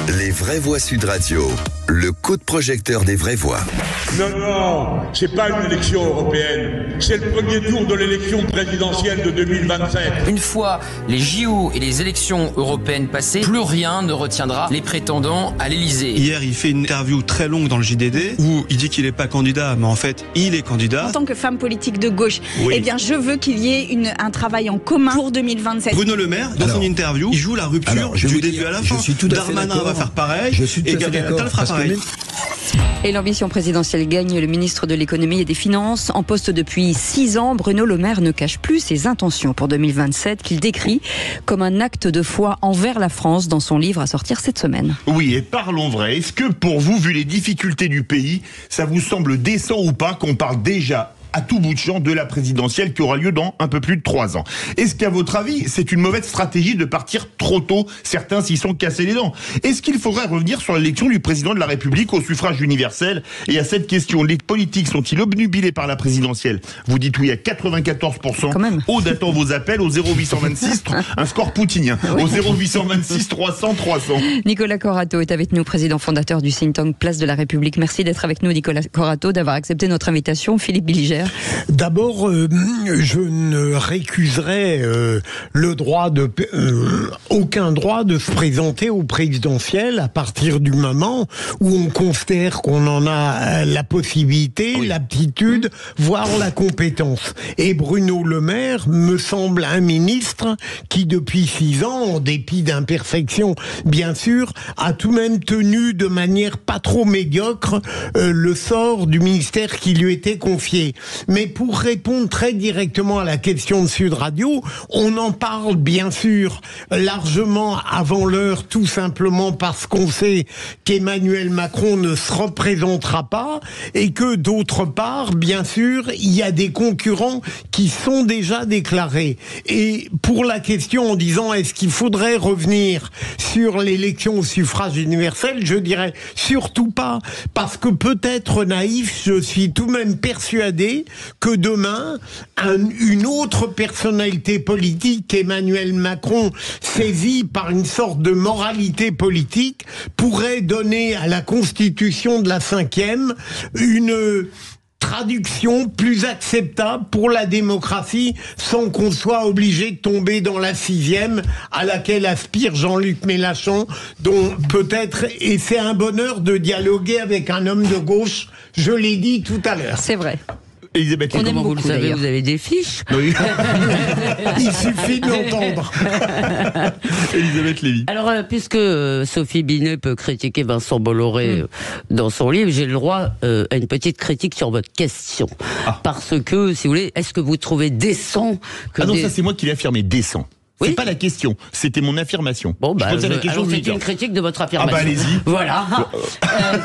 Les vraies voix Sud Radio, le coup de projecteur des vraies voix. Non, c'est pas une élection européenne, c'est le premier tour de l'élection présidentielle de 2027. Une fois les JO et les élections européennes passées, plus rien ne retiendra les prétendants à l'Elysée. Hier, il fait une interview très longue dans le JDD où il dit qu'il n'est pas candidat, mais en fait, il est candidat. En tant que femme politique de gauche, eh bien, je veux qu'il y ait un travail en commun pour 2027. Bruno Le Maire, dans son interview, il joue la rupture du début à la fin. Je suis tout à fait Darmanin va faire pareil, et Gabriel Attal fera pareil. Et l'ambition présidentielle gagne. Le ministre de l'économie et des finances, en poste depuis 6 ans, Bruno Le Maire ne cache plus ses intentions pour 2027 qu'il décrit comme un acte de foi envers la France dans son livre à sortir cette semaine. Oui, et parlons vrai. Est-ce que pour vous, vu les difficultés du pays, ça vous semble décent ou pas qu'on parle déjà à tout bout de champ de la présidentielle qui aura lieu dans un peu plus de 3 ans? Est-ce qu'à votre avis, c'est une mauvaise stratégie de partir trop tôt? Certains s'y sont cassés les dents. Est-ce qu'il faudrait revenir sur l'élection du président de la République au suffrage universel? Et à cette question, les politiques sont-ils obnubilés par la présidentielle? Vous dites oui à 94%. Aude attend vos appels au 0826, un score poutinien, au 0826 300 300. Nicolas Corato est avec nous, président fondateur du think tank Place de la République. Merci d'être avec nous, Nicolas Corato, d'avoir accepté notre invitation. Philippe Billiger. D'abord, je ne récuserai aucun droit de se présenter au présidentiel à partir du moment où on considère qu'on en a la possibilité, l'aptitude, voire la compétence. Et Bruno Le Maire me semble un ministre qui, depuis 6 ans, en dépit d'imperfections, bien sûr, a tout de même tenu de manière pas trop médiocre le sort du ministère qui lui était confié. Mais pour répondre très directement à la question de Sud Radio, on en parle bien sûr largement avant l'heure, tout simplement parce qu'on sait qu'Emmanuel Macron ne se représentera pas et que d'autre part, bien sûr, il y a des concurrents qui sont déjà déclarés. Et pour la question en disant est-ce qu'il faudrait revenir sur l'élection au suffrage universel, je dirais surtout pas, parce que peut-être naïf, je suis tout de même persuadé que demain, une autre personnalité politique, Emmanuel Macron, saisi par une sorte de moralité politique, pourrait donner à la Constitution de la 5e une traduction plus acceptable pour la démocratie sans qu'on soit obligé de tomber dans la 6e à laquelle aspire Jean-Luc Mélenchon, dont peut-être, et c'est un bonheur de dialoguer avec un homme de gauche, je l'ai dit tout à l'heure. C'est vrai. Elisabeth, on aime comment beaucoup, vous le savez, vous avez des fiches. Oui. Il suffit de l'entendre. Elisabeth Lévy. Alors, puisque Sophie Binet peut critiquer Vincent Bolloré dans son livre, j'ai le droit à une petite critique sur votre question. Parce que, si vous voulez, est-ce que vous trouvez décent que non, ça c'est moi qui l'ai affirmé, décent. C'est pas la question, c'était mon affirmation. Bon, je posais la question. Alors c'est une critique de votre affirmation. Allez-y. Voilà.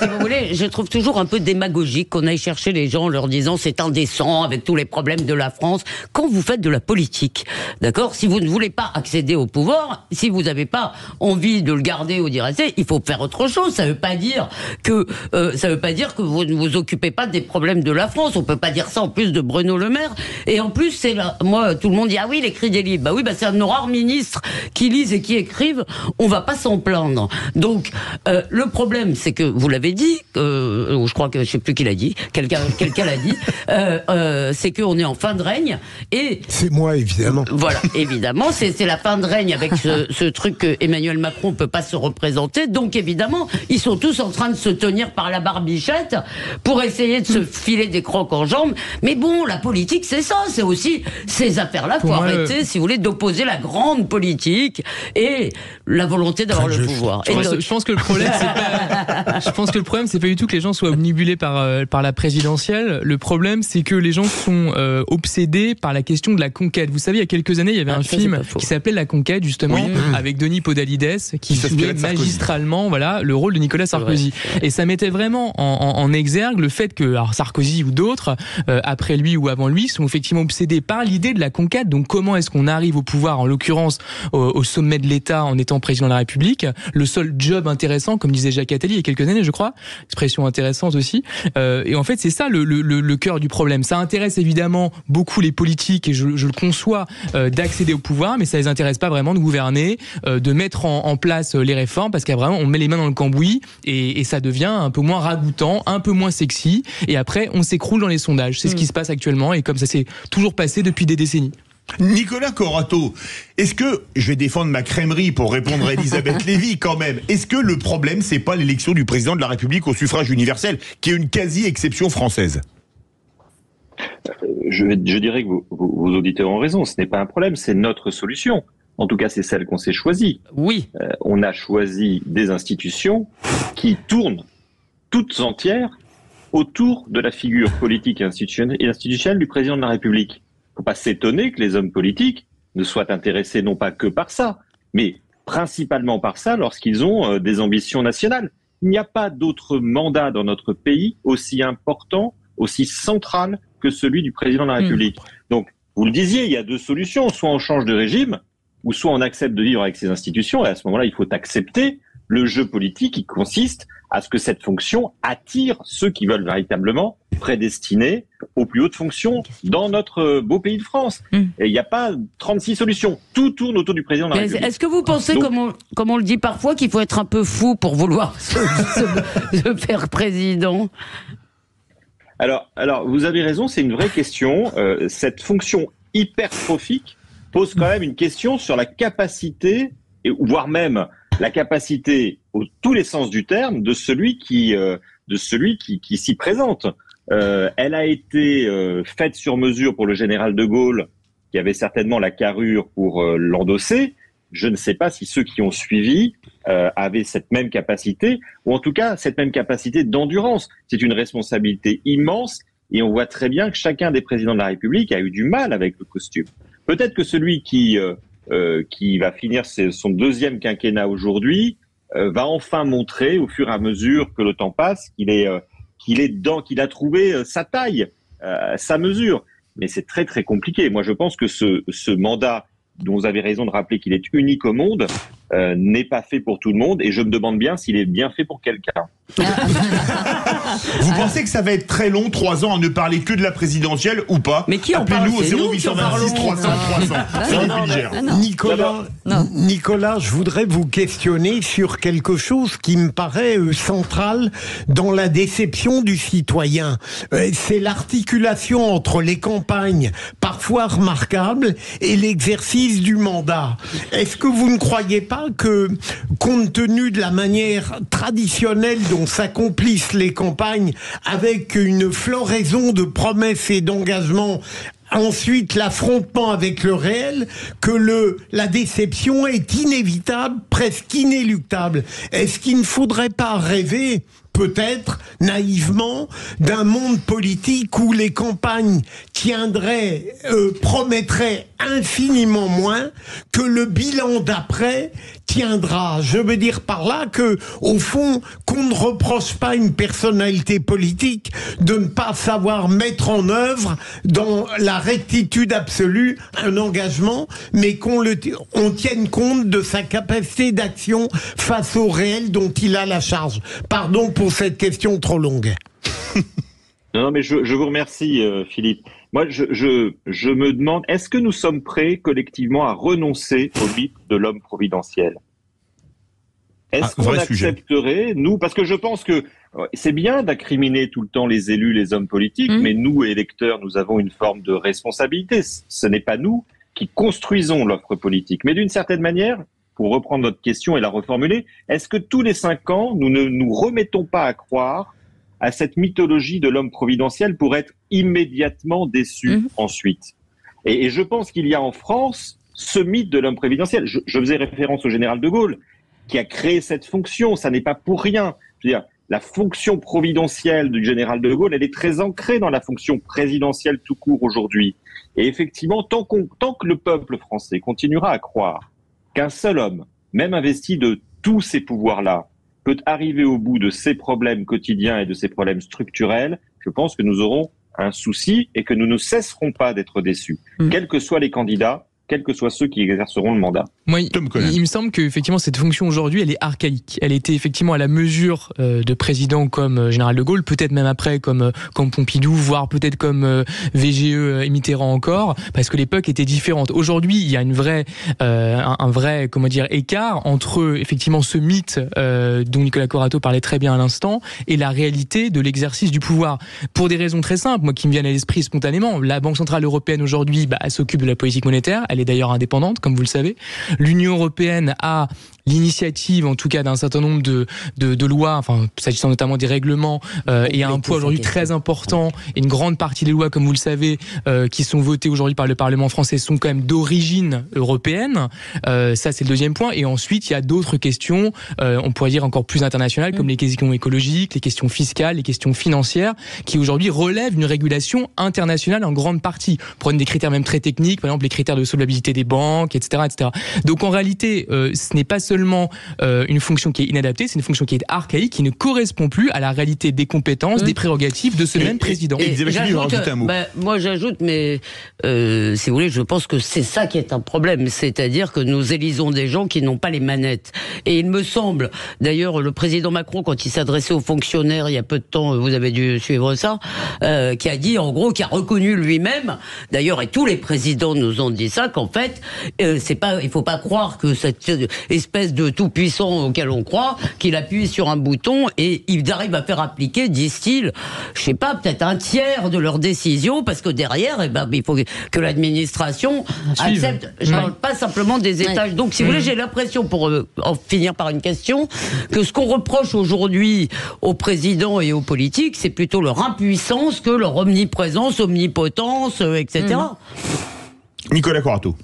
Si vous voulez, je trouve toujours un peu démagogique qu'on aille chercher les gens en leur disant c'est indécent avec tous les problèmes de la France. Quand vous faites de la politique, d'accord, si vous ne voulez pas accéder au pouvoir, si vous n'avez pas envie de le garder ou d'y rester, il faut faire autre chose. Ça veut pas dire que vous ne vous occupez pas des problèmes de la France. On peut pas dire ça en plus de Bruno Le Maire. Et en plus, c'est là, moi, tout le monde dit ah oui, il écrit des livres. Bah oui, c'est un rares ministres qui lisent et qui écrivent, on va pas s'en plaindre. Donc, le problème, c'est que, vous l'avez dit, je crois que, je sais plus qui l'a dit, quelqu'un l'a dit, c'est qu'on est en fin de règne, et... C'est moi, évidemment. Voilà, évidemment, c'est la fin de règne avec ce truc que Emmanuel Macron peut pas se représenter, donc évidemment, ils sont tous en train de se tenir par la barbichette pour essayer de se filer des crocs en jambes, mais bon, la politique, c'est ça, c'est aussi ces affaires-là, faut arrêter, si vous voulez, d'opposer la grande politique et la volonté d'avoir le pouvoir. Je pense que le problème, c'est pas du tout que les gens soient omnibulés par la présidentielle. Le problème, c'est que les gens sont obsédés par la question de la conquête. Vous savez, il y a quelques années, il y avait un film qui s'appelait La Conquête, justement, avec Denis Podalides, qui jouait magistralement, voilà, le rôle de Nicolas Sarkozy. Et ça mettait vraiment en exergue le fait que, alors Sarkozy ou d'autres, après lui ou avant lui, sont effectivement obsédés par l'idée de la conquête. Donc, comment est-ce qu'on arrive au pouvoir, en l'occurrence l'occurrence au sommet de l'État en étant président de la République. Le seul job intéressant, comme disait Jacques Attali il y a quelques années, je crois, expression intéressante aussi. Et en fait, c'est ça le cœur du problème. Ça intéresse évidemment beaucoup les politiques, et je le conçois, d'accéder au pouvoir, mais ça les intéresse pas vraiment de gouverner, de mettre en place les réformes, parce qu'à vraiment on met les mains dans le cambouis et ça devient un peu moins ragoûtant, un peu moins sexy, et après on s'écroule dans les sondages. C'est ce qui se passe actuellement, et comme ça s'est toujours passé depuis des décennies. Nicolas Corato, est-ce que, je vais défendre ma crèmerie pour répondre à Elisabeth Lévy quand même, est-ce que le problème c'est pas l'élection du président de la République au suffrage universel, qui est une quasi-exception française? Je dirais que vos auditeurs ont raison, ce n'est pas un problème, c'est notre solution. En tout cas, c'est celle qu'on s'est choisie. Oui. On a choisi des institutions qui tournent toutes entières autour de la figure politique et institutionnelle du président de la République. Il ne faut pas s'étonner que les hommes politiques ne soient intéressés non pas que par ça, mais principalement par ça lorsqu'ils ont des ambitions nationales. Il n'y a pas d'autre mandat dans notre pays aussi important, aussi central que celui du président de la République. Donc, vous le disiez, il y a deux solutions. Soit on change de régime, ou soit on accepte de vivre avec ces institutions. Et à ce moment-là, il faut accepter le jeu politique qui consiste à ce que cette fonction attire ceux qui veulent véritablement prédestiner aux plus hautes fonctions dans notre beau pays de France. Et il n'y a pas 36 solutions. Tout tourne autour du président de la République. Est-ce que vous pensez, comme on le dit parfois, qu'il faut être un peu fou pour vouloir se faire président ? Alors, vous avez raison, c'est une vraie question. Cette fonction hypertrophique pose quand même une question sur la capacité, voire même la capacité, tous les sens du terme, de celui qui s'y présente. Elle a été faite sur mesure pour le général de Gaulle, qui avait certainement la carrure pour l'endosser. Je ne sais pas si ceux qui ont suivi avaient cette même capacité, ou en tout cas cette même capacité d'endurance. C'est une responsabilité immense, et on voit très bien que chacun des présidents de la République a eu du mal avec le costume. Peut-être que celui qui va finir son deuxième quinquennat aujourd'hui va enfin montrer, au fur et à mesure que le temps passe, qu'il a trouvé sa taille, sa mesure. Mais c'est très très compliqué. Moi, je pense que ce mandat, dont vous avez raison de rappeler qu'il est unique au monde, n'est pas fait pour tout le monde, et je me demande bien s'il est bien fait pour quelqu'un. Vous pensez que ça va être très long, 3 ans, à ne parler que de la présidentielle ou pas? Mais qui en parle? Appelez-nous au 0826 300 300. Nicolas, je voudrais vous questionner sur quelque chose qui me paraît central dans la déception du citoyen. C'est l'articulation entre les campagnes, parfois remarquables, et l'exercice du mandat. Est-ce que vous ne croyez pas que, compte tenu de la manière traditionnelle dont s'accomplissent les campagnes, avec une floraison de promesses et d'engagements, ensuite l'affrontement avec le réel, que la déception est inévitable, presque inéluctable? Est-ce qu'il ne faudrait pas rêver, peut-être naïvement, d'un monde politique où les campagnes promettraient infiniment moins que le bilan d'après tiendra? Je veux dire par là que, au fond, qu'on ne reproche pas une personnalité politique de ne pas savoir mettre en œuvre, dans la rectitude absolue, un engagement, mais qu'on tienne compte de sa capacité d'action face au réel dont il a la charge. Pardon pour cette question trop longue. Non, mais je vous remercie, Philippe. Moi, je me demande, est-ce que nous sommes prêts collectivement à renoncer au mythe de l'homme providentiel? Est-ce qu'on accepterait, nous, parce que je pense que c'est bien d'incriminer tout le temps les élus, les hommes politiques, mais nous, électeurs, nous avons une forme de responsabilité. Ce n'est pas nous qui construisons l'offre politique. Mais d'une certaine manière, pour reprendre votre question et la reformuler, est-ce que tous les 5 ans, nous ne nous remettons pas à croire à cette mythologie de l'homme providentiel pour être immédiatement déçus ensuite? Et je pense qu'il y a en France ce mythe de l'homme providentiel. Je faisais référence au général de Gaulle, qui a créé cette fonction. Ça n'est pas pour rien. Je veux dire, la fonction providentielle du général de Gaulle, elle est très ancrée dans la fonction présidentielle tout court aujourd'hui. Et effectivement, tant que le peuple français continuera à croire qu'un seul homme, même investi de tous ces pouvoirs-là, peut arriver au bout de ses problèmes quotidiens et de ses problèmes structurels, je pense que nous aurons un souci et que nous ne cesserons pas d'être déçus. Quels que soient les candidats, quels que soient ceux qui exerceront le mandat. Moi, il me semble qu'effectivement cette fonction aujourd'hui, elle est archaïque. Elle était effectivement à la mesure de président comme général de Gaulle, peut-être même après comme Pompidou, voire peut-être comme VGE et Mitterrand encore, parce que l'époque était différente. Aujourd'hui, il y a un vrai écart entre effectivement ce mythe dont Nicolas Corato parlait très bien à l'instant et la réalité de l'exercice du pouvoir. Pour des raisons très simples, moi qui me viennent à l'esprit spontanément, la Banque centrale européenne aujourd'hui, elle s'occupe de la politique monétaire. Elle est d'ailleurs indépendante, comme vous le savez. L'Union européenne a l'initiative, en tout cas, d'un certain nombre de lois, enfin, s'agissant notamment des règlements, et a un poids aujourd'hui très important. Et une grande partie des lois, comme vous le savez, qui sont votées aujourd'hui par le Parlement français sont quand même d'origine européenne. Ça, c'est le deuxième point. Et ensuite, il y a d'autres questions, on pourrait dire encore plus internationales, comme les questions écologiques, les questions fiscales, les questions financières, qui aujourd'hui relèvent d'une régulation internationale en grande partie. Prenez des critères même très techniques, par exemple les critères de solvabilité des banques, etc., etc. Donc en réalité, ce n'est pas seulement une fonction qui est inadaptée, c'est une fonction qui est archaïque, qui ne correspond plus à la réalité des compétences, des prérogatives de ce même président. Moi j'ajoute, mais si vous voulez, je pense que c'est ça qui est un problème, c'est-à-dire que nous élisons des gens qui n'ont pas les manettes. Et il me semble, d'ailleurs, le président Macron, quand il s'adressait aux fonctionnaires il y a peu de temps, vous avez dû suivre ça, qui a dit, en gros, qui a reconnu lui-même, d'ailleurs, et tous les présidents nous ont dit ça, qu'en fait, il faut pas croire que cette espèce de tout-puissant auquel on croit, qu'il appuie sur un bouton et il arrive à faire appliquer, disent-ils, je sais pas, peut-être un tiers de leurs décisions, parce que derrière, il faut que l'administration accepte. Je parle pas simplement des étages. Donc, si vous voulez, j'ai l'impression, pour en finir par une question, que ce qu'on reproche aujourd'hui aux présidents et aux politiques, c'est plutôt leur impuissance que leur omniprésence, omnipotence, etc. Nicolas Corato.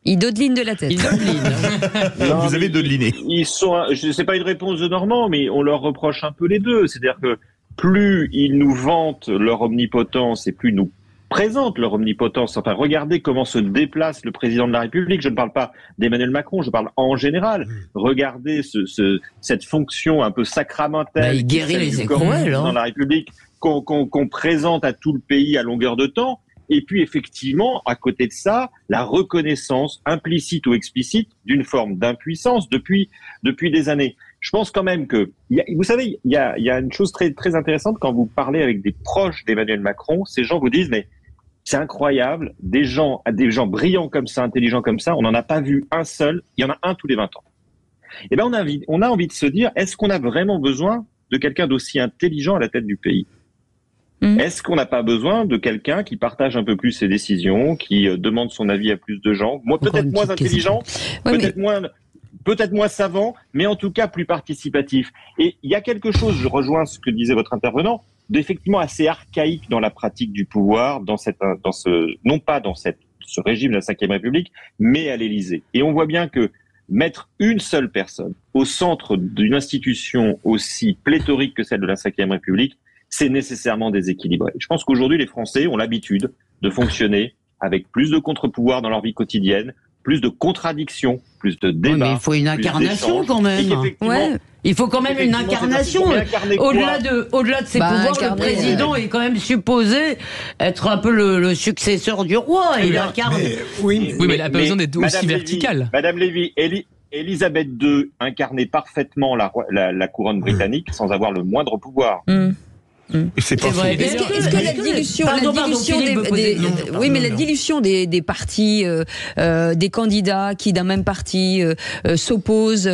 Il dodeline de la tête. Vous avez dodeliné. C'est pas une réponse de Normand, mais on leur reproche un peu les deux. C'est-à-dire que plus ils nous vantent leur omnipotence et plus ils nous présentent leur omnipotence. Enfin, regardez comment se déplace le président de la République. Je ne parle pas d'Emmanuel Macron, je parle en général. Regardez cette fonction un peu sacramentelle. Il guérit les écrouelles dans la République qu'on présente à tout le pays à longueur de temps. Et puis effectivement, à côté de ça, la reconnaissance implicite ou explicite d'une forme d'impuissance depuis des années. Je pense quand même que, vous savez, il y a une chose très, très intéressante quand vous parlez avec des proches d'Emmanuel Macron. Ces gens vous disent, mais c'est incroyable, des gens brillants comme ça, intelligents comme ça, on n'en a pas vu un seul, il y en a un tous les 20 ans. Eh ben, on a envie de se dire, est-ce qu'on a vraiment besoin de quelqu'un d'aussi intelligent à la tête du pays ? Est-ce qu'on n'a pas besoin de quelqu'un qui partage un peu plus ses décisions, qui demande son avis à plus de gens, peut-être moins intelligent, peut-être moins savant, mais en tout cas plus participatif. Et il y a quelque chose, je rejoins ce que disait votre intervenant, d'effectivement assez archaïque dans la pratique du pouvoir, non pas dans ce régime de la Ve République, mais à l'Élysée. Et on voit bien que mettre une seule personne au centre d'une institution aussi pléthorique que celle de la Ve République, c'est nécessairement déséquilibré. Je pense qu'aujourd'hui, les Français ont l'habitude de fonctionner avec plus de contre-pouvoirs dans leur vie quotidienne, plus de contradictions, plus de débats. Mais il faut une incarnation quand même. Il faut quand même une incarnation. Au-delà de ses pouvoirs, le président est quand même supposé être un peu le successeur du roi. Il incarne. Mais il n'a pas besoin d'être aussi vertical. Madame Lévy, Élisabeth II incarnait parfaitement la couronne britannique sans avoir le moindre pouvoir. C'est pas vrai. Est-ce que la dilution des partis, des candidats qui d'un même parti s'opposent,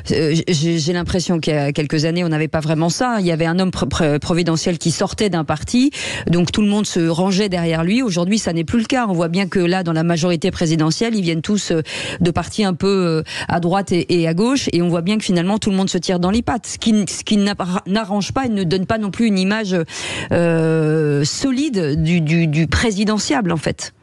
j'ai l'impression qu'il y a quelques années on n'avait pas vraiment ça. Il y avait un homme providentiel qui sortait d'un parti, donc tout le monde se rangeait derrière lui. Aujourd'hui, ça n'est plus le cas. On voit bien que là, dans la majorité présidentielle, ils viennent tous de partis un peu à droite et à gauche, et on voit bien que finalement tout le monde se tire dans les pattes, ce qui n'arrange pas et ne donne pas non plus une image solide du présidentiable, en fait.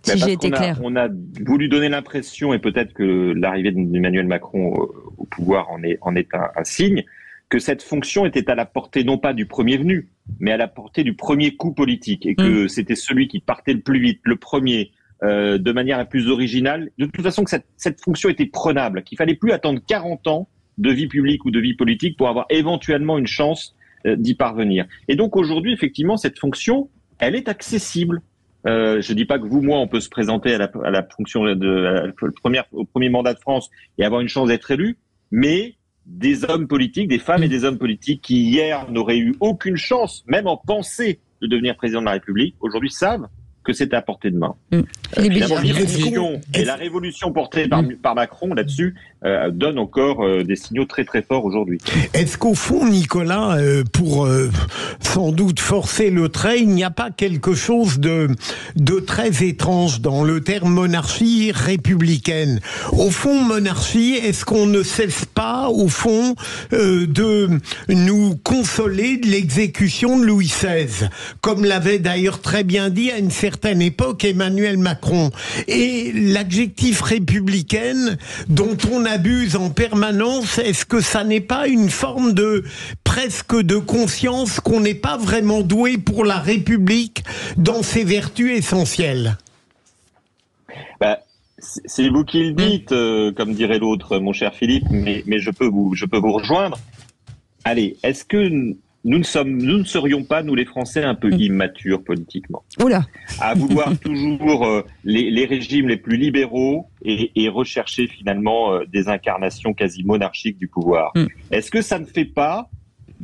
Si j'ai été clair. On a voulu donner l'impression, et peut-être que l'arrivée d'Emmanuel Macron au pouvoir en est un signe, que cette fonction était à la portée non pas du premier venu, mais à la portée du premier coup politique, et que c'était celui qui partait le plus vite, le premier, de manière la plus originale. De toute façon, que cette fonction était prenable, qu'il fallait plus attendre 40 ans de vie publique ou de vie politique pour avoir éventuellement une chance d'y parvenir. Et donc aujourd'hui, effectivement, cette fonction, elle est accessible. Je dis pas que vous, moi, on peut se présenter à la fonction au premier mandat de France et avoir une chance d'être élu, mais des hommes politiques, des femmes et des hommes politiques qui hier n'auraient eu aucune chance, même en pensée, de devenir président de la République, aujourd'hui savent que c'est à portée de main. Et la révolution portée par Macron là-dessus donne encore des signaux très très forts aujourd'hui. Est-ce qu'au fond, Nicolas, pour sans doute forcer le trait, il n'y a pas quelque chose de très étrange dans le terme monarchie républicaine? Au fond, monarchie, est-ce qu'on ne cesse pas, au fond, de nous consoler de l'exécution de Louis XVI, comme l'avait d'ailleurs très bien dit à une certaine époque Emmanuel Macron? Et l'adjectif républicaine dont on abuse en permanence, est-ce que ça n'est pas une forme de presque de conscience qu'on n'est pas vraiment doué pour la République dans ses vertus essentielles? C'est vous qui le dites, comme dirait l'autre, mon cher Philippe, mais je peux vous rejoindre. Allez, est-ce que nous ne serions pas, nous les Français, un peu immatures politiquement? Oula. À vouloir toujours les régimes les plus libéraux et rechercher finalement des incarnations quasi monarchiques du pouvoir. Est-ce que ça ne fait pas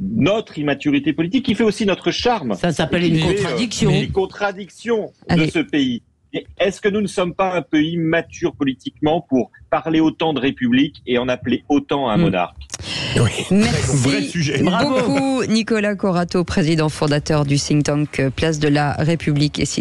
notre immaturité politique qui fait aussi notre charme? Ça s'appelle une contradiction. Une contradiction de ce pays. Est-ce que nous ne sommes pas un peu immatures politiquement pour parler autant de République et en appeler autant à un monarque? Oui. Merci beaucoup, Nicolas Corato, président fondateur du think tank Place de la République. Et si